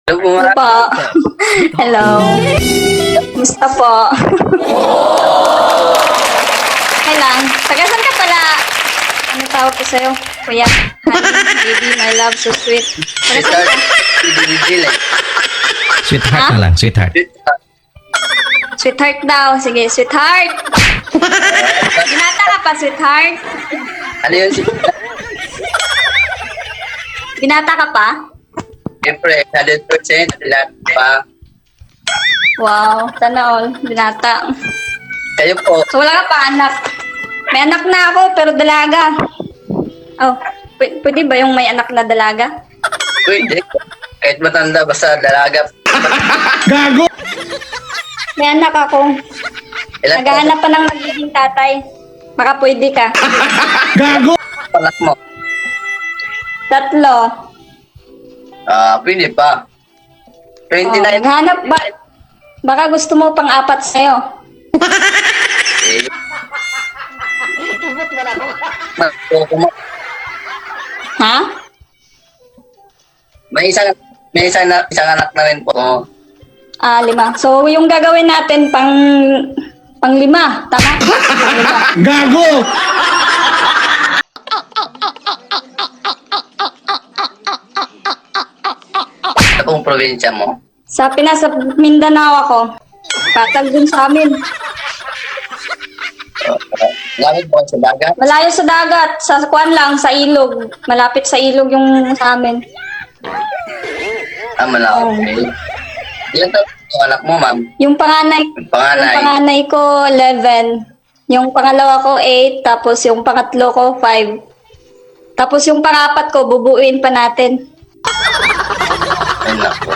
Hello po, Hello po. Hello. Kumusta po? Okay lang. Tagasan ka pala. Ano tawag ko sa'yo? Kuya. Honey, baby, my love, so sweet. Tagasan sweetheart. ka? Hindi eh. Sweetheart Ha? na lang, sweetheart. Sweetheart. Sweetheart daw. Sige, sweetheart. Binata ka pa, sweetheart. Ano yun sweetheart? Binata ka pa? Siyempre, 100% lahat pa. Wow, sana all. Binata. Kayo po, So, wala ka pa anak. May anak na ako, pero dalaga. Oh, pwede ba yung may anak na dalaga? pwede. Kahit matanda, basta dalaga. Gago! May anak ako. Ilan po Naghahanap pa ng magiging tatay. Baka pwede ka. Gago! anak mo? 3. Pwede pa. 29. Naghahanap ba? Baka gusto mo pang 4 sa'yo. Eh. Ha? May isang anak na rin po. 5. So, yung gagawin natin pang 5. Tama? Pang 5. Gago! Sa kung probinsya mo. Sa Pinas, sa Mindanao ako. Patag dun sa amin. Gamit po sa dagat. Malayo sa dagat. Sa kuwan lang, sa ilog. Malapit sa ilog yung sa amin. Malaki. Okay. Ilan taon yung anak mo, ma'am? Yung panganay, Panganay. yung panganay ko, 11. Yung pangalawa ko, 8. Tapos yung pangatlo ko, 5. Tapos yung pangapat ko, bubuuin pa natin. Ay, naku.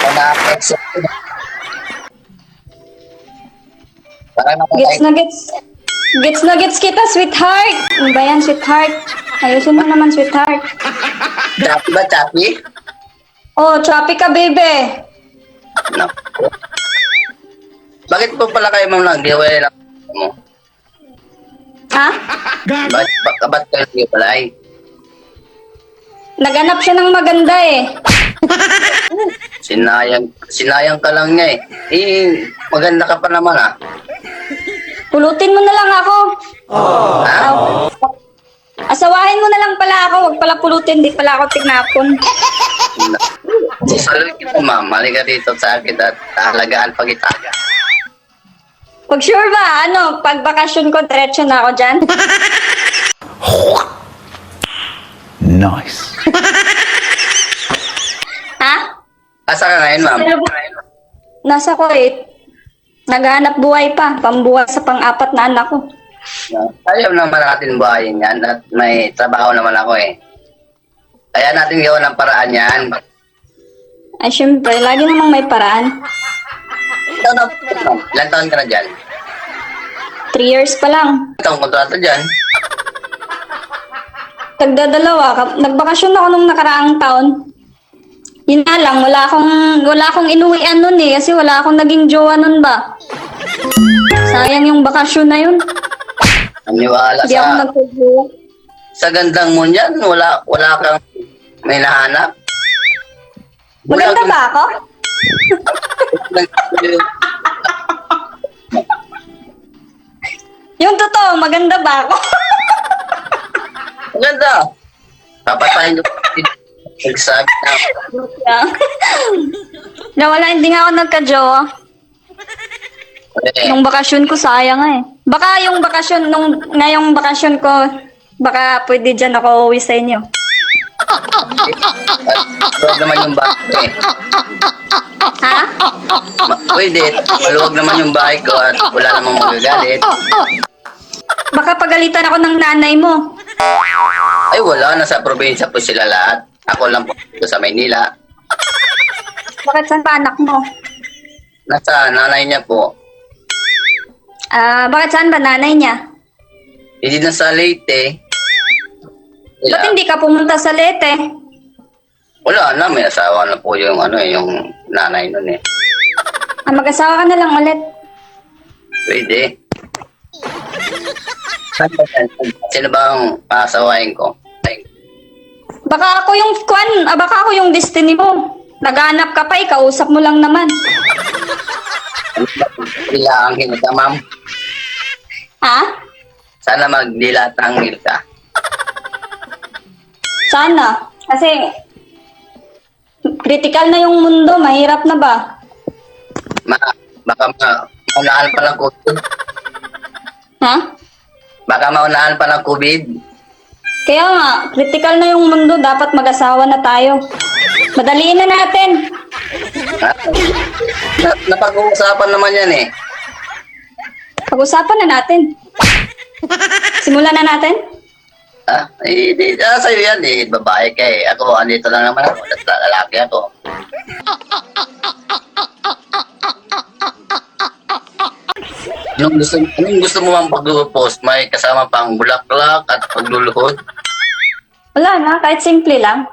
Panakit sa... Parang Gets nakatay. na gets. Gets na gets kita, sweetheart. Ano ba yan, sweetheart? Ayusin mo naman, sweetheart. Chappy ba, chappy? Oh, choppy ka, baby. Naku. Bakit po pala kayo, ma'am, nag-giveaway lang mo? Ha? Gago! Ba't kayo nag-giveaway? Naganap siya ng maganda eh. Sinayang ka lang niya eh. Eh, maganda ka pa naman ah. Pulutin mo na lang ako. Ha? Asawahin mo na lang pala ako. Huwag pala pulutin. Di pala ako tignapon. Saluhin kita, ma'am. Mali ka dito sa akin at halagaan pag itaga. Pag sure ba, ano, pag bakasyon ko, diretso na ako dyan. Nice. Ha? Asa ka ngayon, ma'am? Nasa Kuwait. Naghahanap buhay pa. Pambuhay sa pang-4 na anak ko. Ayaw naman natin buhayin yan at may trabaho naman ako eh. Kaya natin gawa ng paraan yan. Ay, syempre, lagi namang may paraan. Ilan taon ka na dyan? 3 years pa lang. Ilang taong kontrata dyan? Tagdadalawa. Nagbakasyon ako nung nakaraang taon. Yun nga lang, wala akong inuwian nun eh. Kasi wala akong naging jowa nun ba. Sayang yung bakasyon na yun. Naniwala Hindi ako sa, nagpag-jowa. sa gandang mo niyan. Wala kang may nahanap. Maganda ba ako? Yung totoo, maganda ba ako? Maganda. Papatayin ko. Nagsabi na. na wala, hindi nga ako nagka-jowa. Eh, Nung bakasyon ko, sayang eh. Baka yung bakasyon, ngayong bakasyon ko, baka pwede dyan ako uwi sa inyo. maluwag naman yung bahay ko eh. Ha? Pwede. Maluwag naman yung bahay ko at wala namang magagalit. Baka pagalitan ako ng nanay mo. Ay wala. Nasa probinsya po sila lahat. Ako lang po dito sa Maynila. Bakit saan pa anak mo? Nasa nanay niya po. Bakit saan ba nanay niya? Hindi na sa Leyte. Ba't hindi ka pumunta sa Leyte? Wala na. May asawa na po yung yung nanay nun eh. Mag-asawa ka na lang ulit. Pwede. Saan ba yan? Sino ba ang paasawain ko? Baka ako yung baka ako yung destiny mo. Naghanap ka pa, ikausap mo lang naman. Dilangin ka, ma'am. Ha? Sana magdilatangil ka. Sana. Kasi, critical na yung mundo, mahirap na ba? Baka maunahan pa ng COVID. Ha? Baka maunahan pa ng COVID. Kaya nga, critical na yung mundo, dapat mag-asawa na tayo. Madaliin na natin. Napag-uusapan naman yan eh. Pag-usapan na natin. Simulan na natin? Sa'yo yan eh. Babae ka eh. Ako, andito lang naman ako. Lalaki ako. Anong gusto mo mang pag-post? May kasama pang bulaklak at pagluluhod? Wala na, kahit simple lang.